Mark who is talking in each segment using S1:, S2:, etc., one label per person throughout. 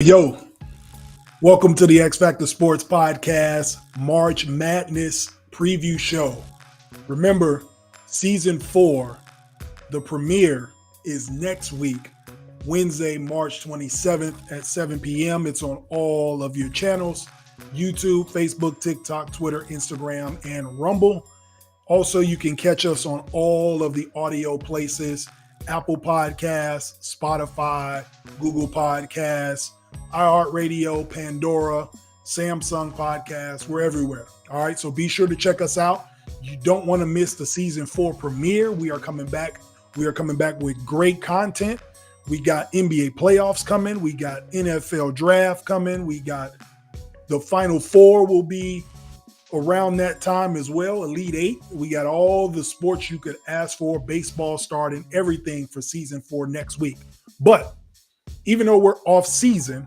S1: Yo, welcome to the XFactorSportz podcast March Madness preview show. Remember, season 4, the premiere is next week, Wednesday, March 27th at 7 p.m. It's on all of your channels, YouTube, Facebook, TikTok, Twitter, Instagram, and Rumble. Also, you can catch us on all of the audio places, Apple Podcasts, Spotify, Google Podcasts, iHeartRadio, Pandora, Samsung Podcasts. We're everywhere. All right, so be sure to check us out. You don't want to miss the season 4 premiere. We are coming back. We are coming back with great content. We got NBA playoffs coming. We got NFL draft coming. We got the Final Four will be around that time as well, Elite Eight. We got all the sports you could ask for, baseball starting, everything for season 4 next week. But even though we're off season,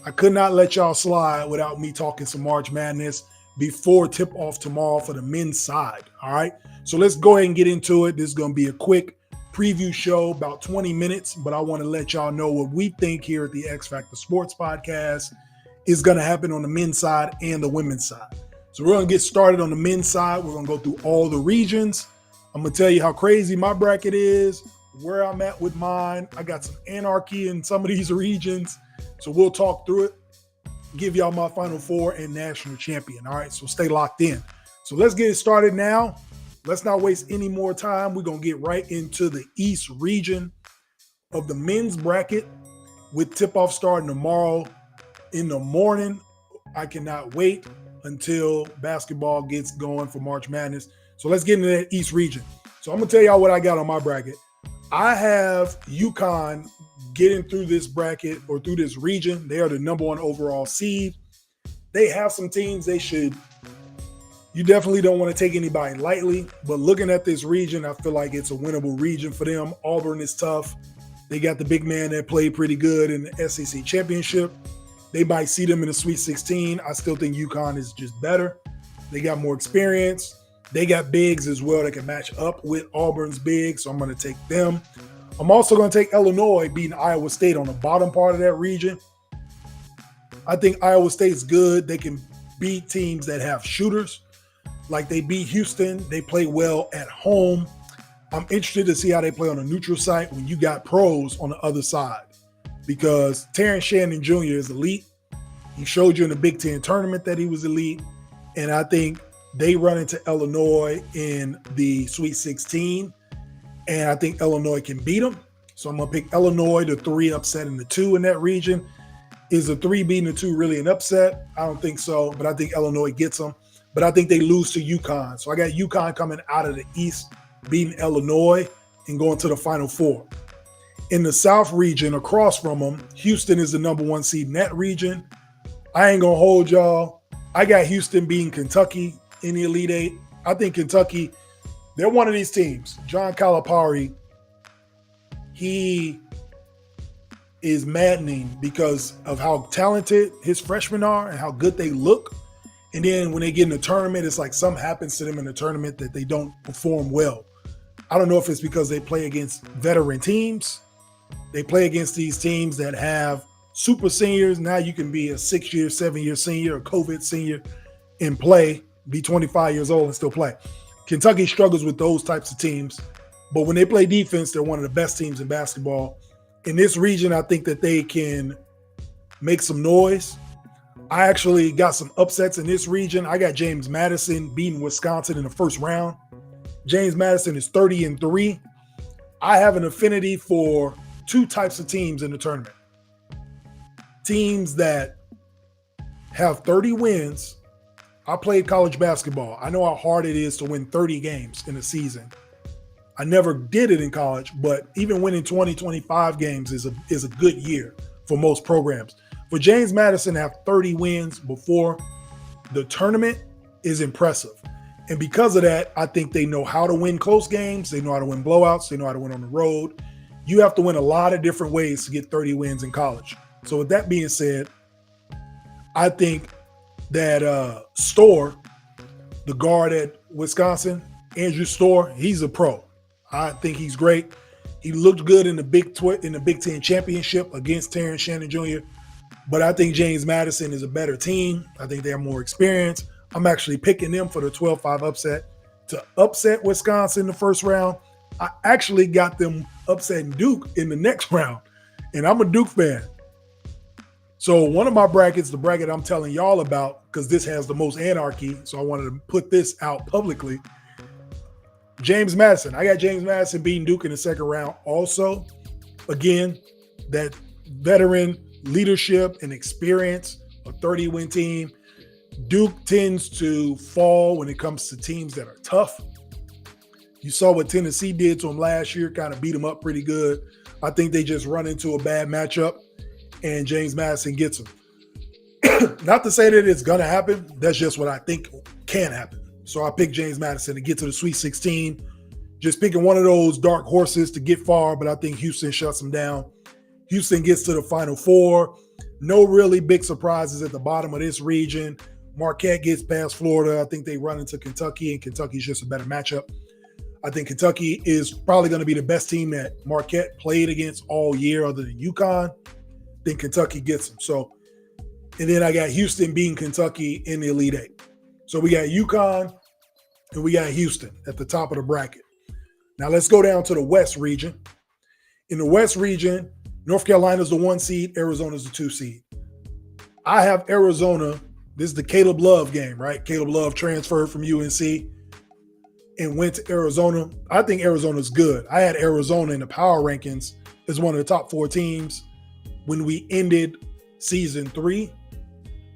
S1: I could not let y'all slide without me talking some March Madness before tip off tomorrow for the men's side. All right. So let's go ahead and get into it. This is going to be a quick preview show, about 20 minutes, but I want to let y'all know what we think here at the XFactorSportz podcast is going to happen on the men's side and the women's side. So we're going to get started on the men's side. We're going to go through all the regions. I'm going to tell you how crazy my bracket is, where I'm at with mine. I got some anarchy in some of these regions. So we'll talk through it, give y'all my Final Four and national champion. All right, so stay locked in. So let's get it started now. Let's not waste any more time. We're going to get right into the East region of the men's bracket with tip-off starting tomorrow in the morning. I cannot wait until basketball gets going for March Madness. So let's get into that East region. So I'm going to tell y'all what I got on my bracket. I have UConn getting through this bracket or through this region. They are the number 1 overall seed. They have some teams you definitely don't want to take anybody lightly, but looking at this region, I feel like it's a winnable region for them. Auburn is tough. They got the big man that played pretty good in the SEC championship. They might see them in the Sweet 16. I still think UConn is just better. They got more experience. They got bigs as well that can match up with Auburn's bigs, so I'm going to take them. I'm also going to take Illinois beating Iowa State on the bottom part of that region. I think Iowa State's good. They can beat teams that have shooters. Like they beat Houston. They play well at home. I'm interested to see how they play on a neutral site when you got pros on the other side, because Terrence Shannon Jr. is elite. He showed you in the Big Ten tournament that he was elite, and I think they run into Illinois in the Sweet 16, and I think Illinois can beat them. So I'm going to pick Illinois, the 3 upsetting the 2 in that region. Is the 3 beating the 2 really an upset? I don't think so, but I think Illinois gets them. But I think they lose to UConn. So I got UConn coming out of the East, beating Illinois and going to the Final Four. In the South region, across from them, Houston is the number 1 seed in that region. I ain't going to hold y'all. I got Houston beating Kentucky in the Elite Eight. I think Kentucky, they're one of these teams. John Calipari, he is maddening because of how talented his freshmen are and how good they look. And then when they get in the tournament, it's like something happens to them in the tournament that they don't perform well. I don't know if it's because they play against veteran teams. They play against these teams that have super seniors. Now you can be a 6-year, 7-year senior, a COVID senior and play, be 25 years old and still play. Kentucky struggles with those types of teams. But when they play defense, they're one of the best teams in basketball. In this region, I think that they can make some noise. I actually got some upsets in this region. I got James Madison beating Wisconsin in the first round. James Madison is 30-3. I have an affinity for 2 types of teams in the tournament. Teams that have 30 wins. I played college basketball. I know how hard it is to win 30 games in a season. I never did it in college, but even winning 20, 25 games is a good year for most programs. For James Madison to have 30 wins before the tournament is impressive. And because of that, I think they know how to win close games. They know how to win blowouts. They know how to win on the road. You have to win a lot of different ways to get 30 wins in college. So with that being said, I think that Storr, the guard at Wisconsin, Andrew Storr, he's a pro. I think he's great. He looked good in the Big Ten championship against Terrence Shannon Jr. But I think James Madison is a better team. I think they have more experience. I'm actually picking them for the 12-5 upset to upset Wisconsin in the first round. I actually got them upsetting Duke in the next round, and I'm a Duke fan. So one of my brackets, the bracket I'm telling y'all about, because this has the most anarchy, so I wanted to put this out publicly. James Madison. I got James Madison beating Duke in the second round. Also, again, that veteran leadership and experience, a 30-win team. Duke tends to fall when it comes to teams that are tough. You saw what Tennessee did to them last year, kind of beat them up pretty good. I think they just run into a bad matchup, and James Madison gets them. Not to say that it's going to happen. That's just what I think can happen. So I picked James Madison to get to the Sweet 16. Just picking one of those dark horses to get far, but I think Houston shuts them down. Houston gets to the Final Four. No really big surprises at the bottom of this region. Marquette gets past Florida. I think they run into Kentucky, and Kentucky's just a better matchup. I think Kentucky is probably going to be the best team that Marquette played against all year other than UConn. I think Kentucky gets them. So, and then I got Houston beating Kentucky in the Elite Eight. So we got UConn and we got Houston at the top of the bracket. Now let's go down to the West region. In the West region, North Carolina's the 1 seed, Arizona's the 2 seed. I have Arizona. This is the Caleb Love game, right? Caleb Love transferred from UNC and went to Arizona. I think Arizona's good. I had Arizona in the power rankings as one of the top 4 teams when we ended season 3.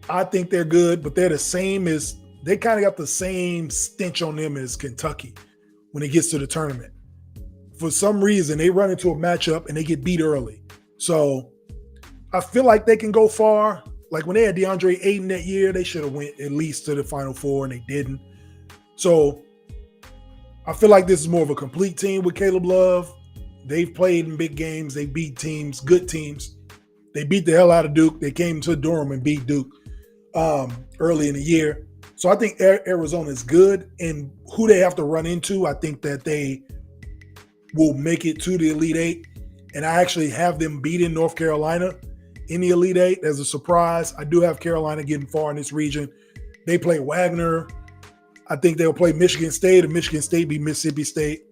S1: I think they're good, but they're the same as, they kind of got the same stench on them as Kentucky when it gets to the tournament. For some reason, they run into a matchup and they get beat early. So I feel like they can go far. Like when they had DeAndre Ayton that year, they should have went at least to the Final Four, and they didn't. So I feel like this is more of a complete team with Caleb Love. They've played in big games. They beat teams, good teams. They beat the hell out of Duke. They came to Durham and beat Duke early in the year. So I think Arizona is good. And who they have to run into, I think that they will make it to the Elite Eight. And I actually have them beating North Carolina in the Elite Eight as a surprise. I do have Carolina getting far in this region. They play Wagner. I think they'll play Michigan State, and Michigan State beat Mississippi State.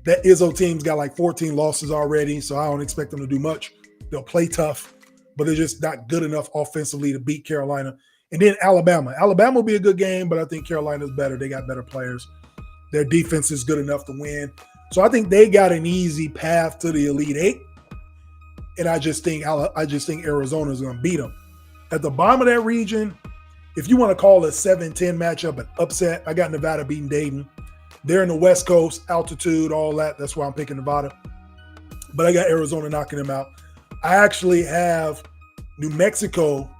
S1: That Izzo team's got like 14 losses already, so I don't expect them to do much. They'll play tough, but they're just not good enough offensively to beat Carolina. And then Alabama. Alabama will be a good game, but I think Carolina's better. They got better players. Their defense is good enough to win. So I think they got an easy path to the Elite Eight. And I just think Arizona is going to beat them. At the bottom of that region, if you want to call a 7-10 matchup an upset, I got Nevada beating Dayton. They're in the West Coast, altitude, all that. That's why I'm picking Nevada. But I got Arizona knocking them out. I actually have New Mexico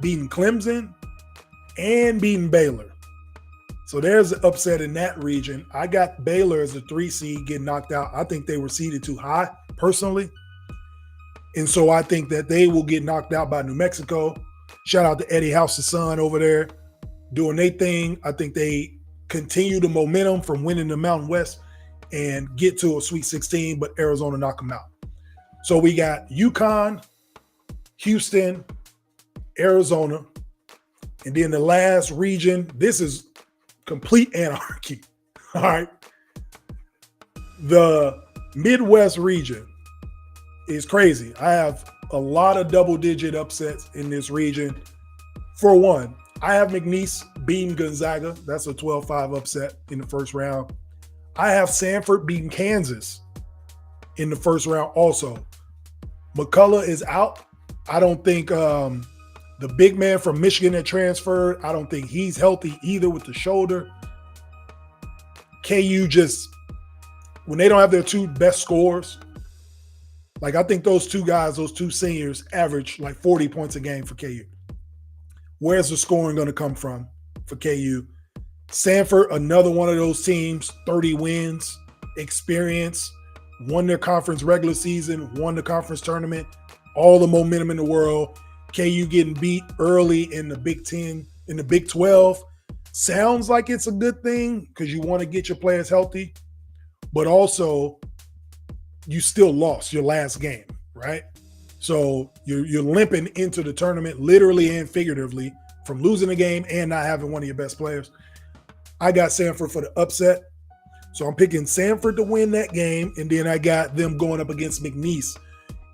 S1: beating Clemson and beating Baylor. So there's an upset in that region. I got Baylor as a 3 seed getting knocked out. I think they were seeded too high, personally. And so I think that they will get knocked out by New Mexico. Shout out to Eddie House's son over there doing their thing. I think they continue the momentum from winning the Mountain West and get to a Sweet 16, but Arizona knock them out. So we got UConn, Houston, Arizona, and then the last region. This is complete anarchy. All right. The Midwest region is crazy. I have a lot of double-digit upsets in this region. For one, I have McNeese beating Gonzaga. That's a 12-5 upset in the first round. I have Sanford beating Kansas in the first round also. McCullough is out. I don't think the big man from Michigan that transferred, I don't think he's healthy either with the shoulder. KU just, when they don't have their 2 best scorers, like I think those 2 guys, those 2 seniors average like 40 points a game for KU. Where's the scoring going to come from for KU? Sanford, another one of those teams, 30 wins, experience, won their conference regular season, won the conference tournament, all the momentum in the world. KU getting beat early in the Big 10, in the Big 12. Sounds like it's a good thing because you want to get your players healthy, but also you still lost your last game, right? So you're limping into the tournament, literally and figuratively, from losing a game and not having one of your best players. I got Samford for the upset. So I'm picking Samford to win that game, and then I got them going up against McNeese.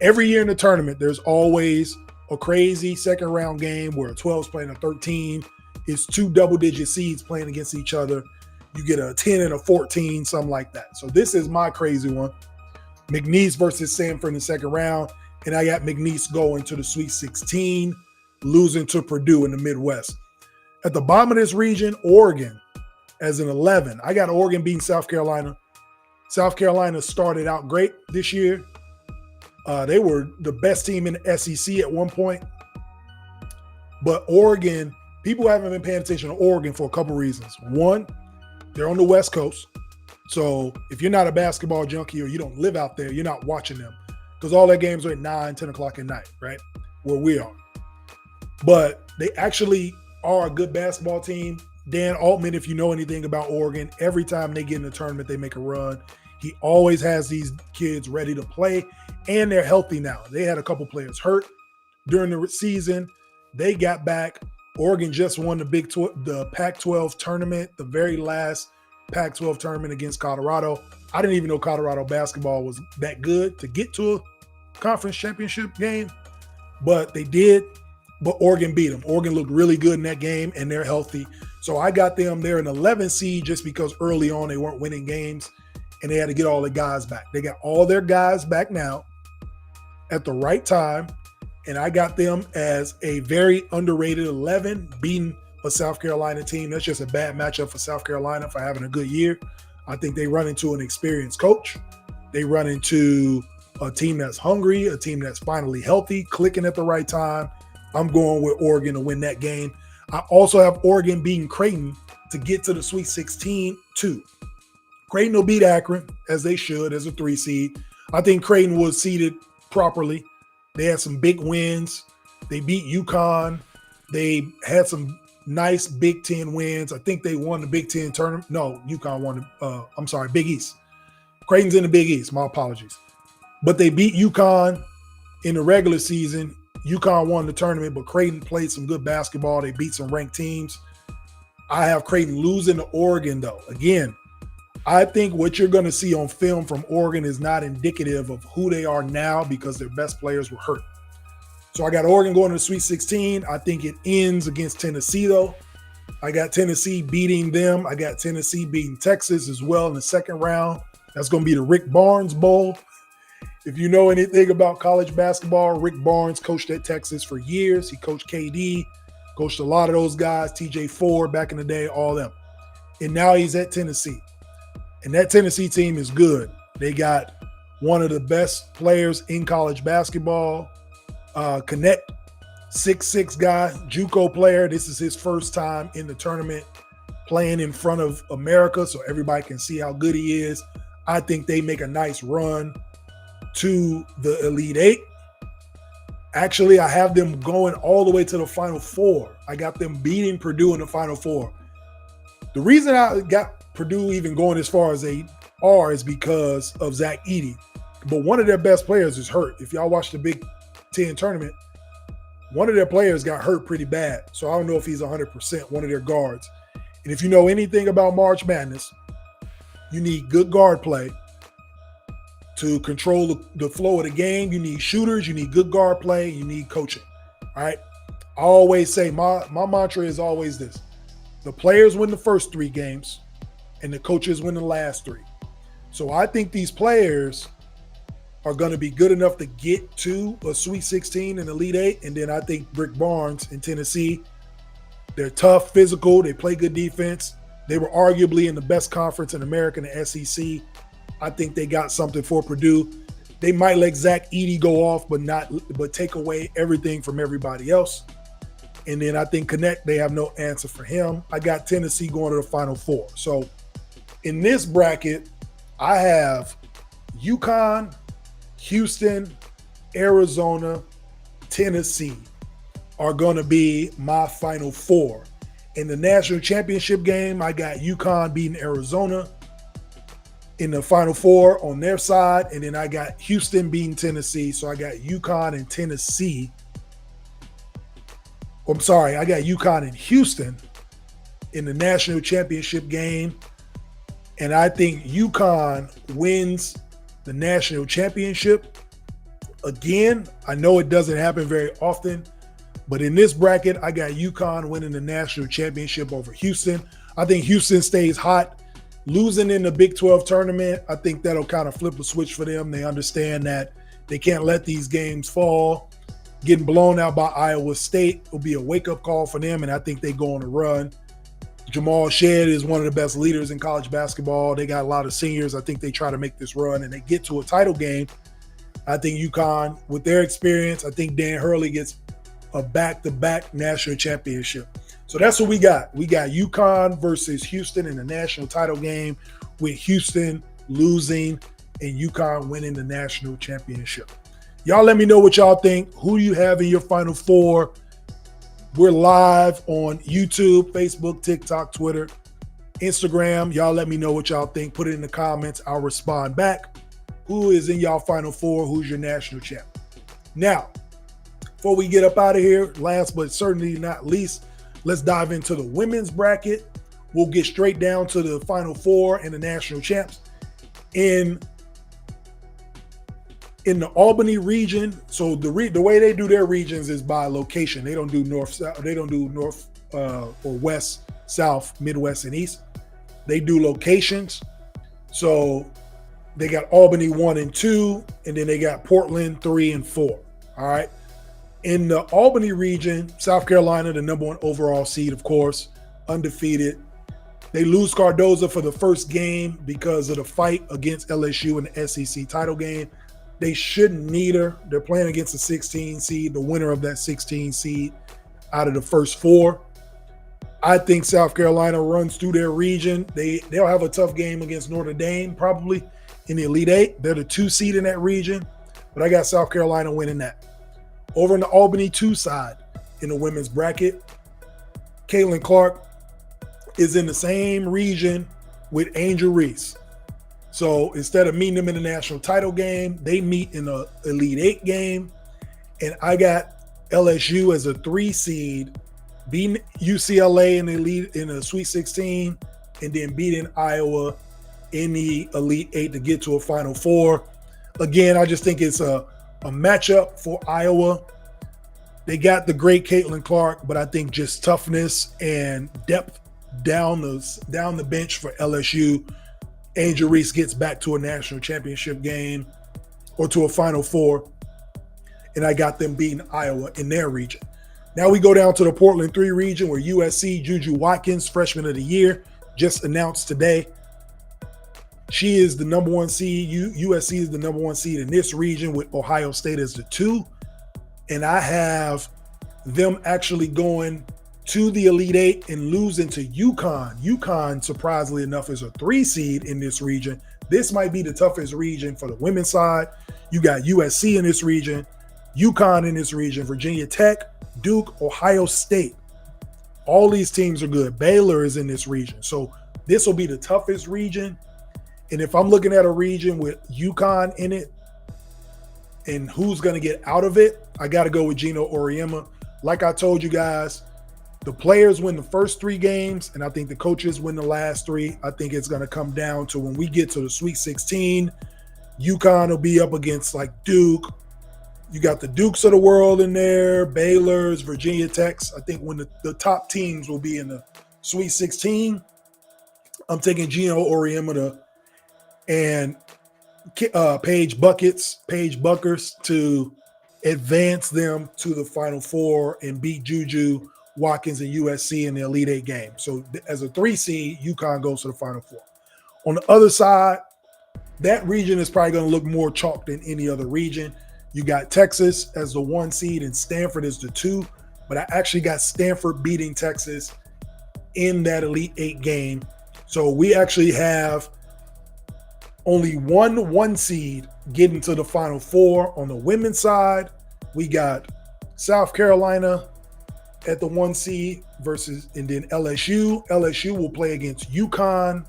S1: Every year in the tournament, there's always a crazy second round game where a 12 is playing a 13. It's two double-digit seeds playing against each other. You get a 10 and a 14, something like that. So this is my crazy one. McNeese versus Samford in the second round, and I got McNeese going to the Sweet 16, losing to Purdue in the Midwest. At the bottom of this region, Oregon as an 11. I got Oregon beating South Carolina. South Carolina started out great this year. They were the best team in the SEC at one point. But Oregon, people haven't been paying attention to Oregon for a couple reasons. One, they're on the West Coast. So if you're not a basketball junkie or you don't live out there, you're not watching them. Because all their games are at 9, 10 o'clock at night, right? Where we are. But they actually are a good basketball team. Dan Altman, if you know anything about Oregon, every time they get in the tournament, they make a run. He always has these kids ready to play, and they're healthy now. They had a couple players hurt during the season. They got back. Oregon just won the Pac-12 tournament, the very last Pac-12 tournament against Colorado. I didn't even know Colorado basketball was that good to get to a conference championship game, but they did. But Oregon beat them. Oregon looked really good in that game, and they're healthy. So I got them. They're an 11 seed just because early on they weren't winning games, and they had to get all the guys back. They got all their guys back now at the right time, and I got them as a very underrated 11, beating a South Carolina team. That's just a bad matchup for South Carolina for having a good year. I think they run into an experienced coach. They run into a team that's hungry, a team that's finally healthy, clicking at the right time. I'm going with Oregon to win that game. I also have Oregon beating Creighton to get to the Sweet 16 too. Creighton will beat Akron, as they should, as a 3 seed. I think Creighton was seeded properly. They had some big wins. They beat UConn. They had some nice Big Ten wins. I think they won the Big Ten tournament. No, UConn won Big East. Creighton's in the Big East. My apologies. But they beat UConn in the regular season. UConn won the tournament, but Creighton played some good basketball. They beat some ranked teams. I have Creighton losing to Oregon, though. Again, I think what you're going to see on film from Oregon is not indicative of who they are now because their best players were hurt. So I got Oregon going to the Sweet 16. I think it ends against Tennessee, though. I got Tennessee beating them. I got Tennessee beating Texas as well in the second round. That's going to be the Rick Barnes Bowl. If you know anything about college basketball, Rick Barnes coached at Texas for years. He coached KD, coached a lot of those guys, TJ Ford back in the day, all them. And now he's at Tennessee. And that Tennessee team is good. They got one of the best players in college basketball. Connect, 6'6" guy, JUCO player. This is his first time in the tournament playing in front of America so everybody can see how good he is. I think they make a nice run to the Elite Eight. Actually, I have them going all the way to the Final Four. I got them beating Purdue in the Final Four. The reason I got Purdue even going as far as they are is because of Zach Edey. But one of their best players is hurt. If y'all watch the Big Ten tournament, one of their players got hurt pretty bad. So I don't know if he's 100%, one of their guards. And if you know anything about March Madness, you need good guard play to control the flow of the game. You need shooters, you need good guard play, you need coaching. All right. I always say my mantra is always this: the players win the first 3 games and the coaches win the last 3. So I think these players are going to be good enough to get to a Sweet 16 and Elite 8. And then I think Rick Barnes in Tennessee, they're tough, physical, they play good defense. They were arguably in the best conference in America, the SEC. I think they got something for Purdue. They might let Zach Edey go off, but take away everything from everybody else. And then I think Connect, they have no answer for him. I got Tennessee going to the Final Four. So in this bracket, I have UConn, Houston, Arizona, Tennessee are going to be my Final Four. In the national championship game, I got UConn beating Arizona. in the Final Four on their side. And then I got Houston beating Tennessee. So I got UConn and Tennessee. I'm sorry, I got UConn and Houston in the national championship game. And I think UConn wins the national championship. Again, I know it doesn't happen very often, but in this bracket, I got UConn winning the national championship over Houston. I think Houston stays hot. Losing in the Big 12 tournament, I think that'll kind of flip the switch for them. They understand that they can't let these games fall. Getting blown out by Iowa State will be a wake-up call for them, and I think they go on a run. Jamal Shead is one of the best leaders in college basketball. They got a lot of seniors. I think they try to make this run, and they get to a title game. I think UConn, with their experience, I think Dan Hurley gets a back-to-back national championship. So that's what we got. We got UConn versus Houston in the national title game, with Houston losing and UConn winning the national championship. Y'all let me know what y'all think. Who do you have in your Final Four? We're live on YouTube, Facebook, TikTok, Twitter, Instagram. Y'all let me know what y'all think. Put it in the comments. I'll respond back. Who is in y'all Final Four? Who's your national champ? Now, before we get up out of here, last but certainly not least, let's dive into the women's bracket. We'll get straight down to the Final Four and the national champs. In the Albany region, so the way they do their regions is by location. They don't do north, south. They don't do north or west, south, Midwest, and east. They do locations. So they got Albany 1 and 2, and then they got Portland 3 and 4. All right. In the Albany region, South Carolina, the number 1 overall seed, of course, undefeated. They lose Cardozo for the first game because of the fight against LSU in the SEC title game. They shouldn't need her. They're playing against a 16 seed, the winner of that 16 seed out of the first 4. I think South Carolina runs through their region. They'll have a tough game against Notre Dame, probably in the Elite 8. They're the 2 seed in that region, but I got South Carolina winning that. Over in the Albany 2 side in the women's bracket, Caitlin Clark is in the same region with Angel Reese. So instead of meeting them in the national title game, they meet in the Elite 8 game. And I got LSU as a 3 seed, beating UCLA in the Sweet 16, and then beating Iowa in the Elite 8 to get to a Final Four. Again, I just think it's a matchup for Iowa. They got the great Caitlin Clark, but I think just toughness and depth down the bench for LSU. Angel Reese gets back to a national championship game or to a Final Four, and I got them beating Iowa in their region. Now we go down to the Portland 3 region where USC Juju Watkins, freshman of the year, just announced today. She is the number 1 seed. USC is the number 1 seed in this region with Ohio State as the 2. And I have them actually going to the Elite 8 and losing to UConn. UConn, surprisingly enough, is a 3 seed in this region. This might be the toughest region for the women's side. You got USC in this region, UConn in this region, Virginia Tech, Duke, Ohio State. All these teams are good. Baylor is in this region. So this will be the toughest region. And if I'm looking at a region with UConn in it and who's going to get out of it, I got to go with Gino Auriemma. Like I told you guys, the players win the first 3 games, and I think the coaches win the last 3. I think it's going to come down to when we get to the Sweet 16, UConn will be up against like Duke. You got the Dukes of the world in there, Baylor's, Virginia Tech's. I think when the top teams will be in the Sweet 16, I'm taking Gino Auriemma and Paige Buckers to advance them to the Final Four and beat Juju Watkins and USC in the Elite 8 game. So as a 3 seed, UConn goes to the Final Four. On the other side, that region is probably going to look more chalk than any other region. You got Texas as the 1 seed and Stanford as the 2, but I actually got Stanford beating Texas in that Elite 8 game. So we actually have only one seed getting to the Final Four. On the women's side, we got South Carolina at the 1 seed and then LSU. LSU will play against UConn.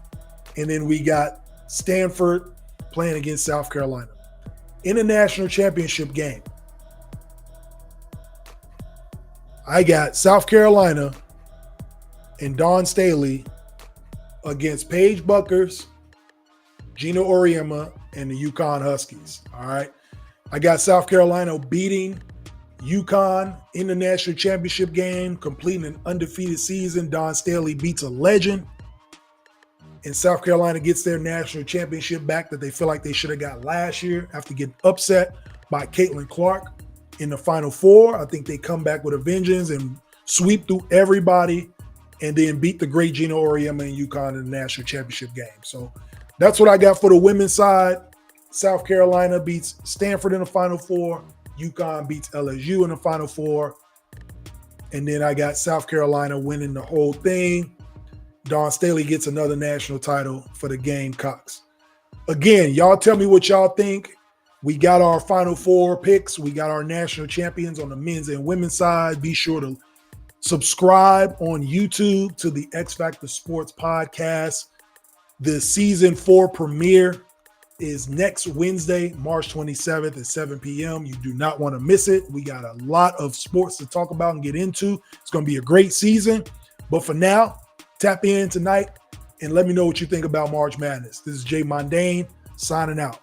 S1: And then we got Stanford playing against South Carolina. In a national championship game, I got South Carolina and Dawn Staley against Paige Buckers, Gina Auriemma, and the UConn Huskies. All right. I got South Carolina beating UConn in the national championship game, completing an undefeated season. Dawn Staley beats a legend. And South Carolina gets their national championship back that they feel like they should have got last year after getting upset by Caitlin Clark in the Final Four. I think they come back with a vengeance and sweep through everybody and then beat the great Gina Auriemma and UConn in the national championship game. So that's what I got for the women's side. South Carolina beats Stanford in the Final Four. UConn beats LSU in the Final Four. And then I got South Carolina winning the whole thing. Dawn Staley gets another national title for the Gamecocks. Again, y'all tell me what y'all think. We got our Final Four picks. We got our national champions on the men's and women's side. Be sure to subscribe on YouTube to the XFactorSportz podcast. The season 4 premiere is next Wednesday, March 27th at 7 p.m. You do not want to miss it. We got a lot of sports to talk about and get into. It's going to be a great season. But for now, tap in tonight and let me know what you think about March Madness. This is Jay Mondane signing out.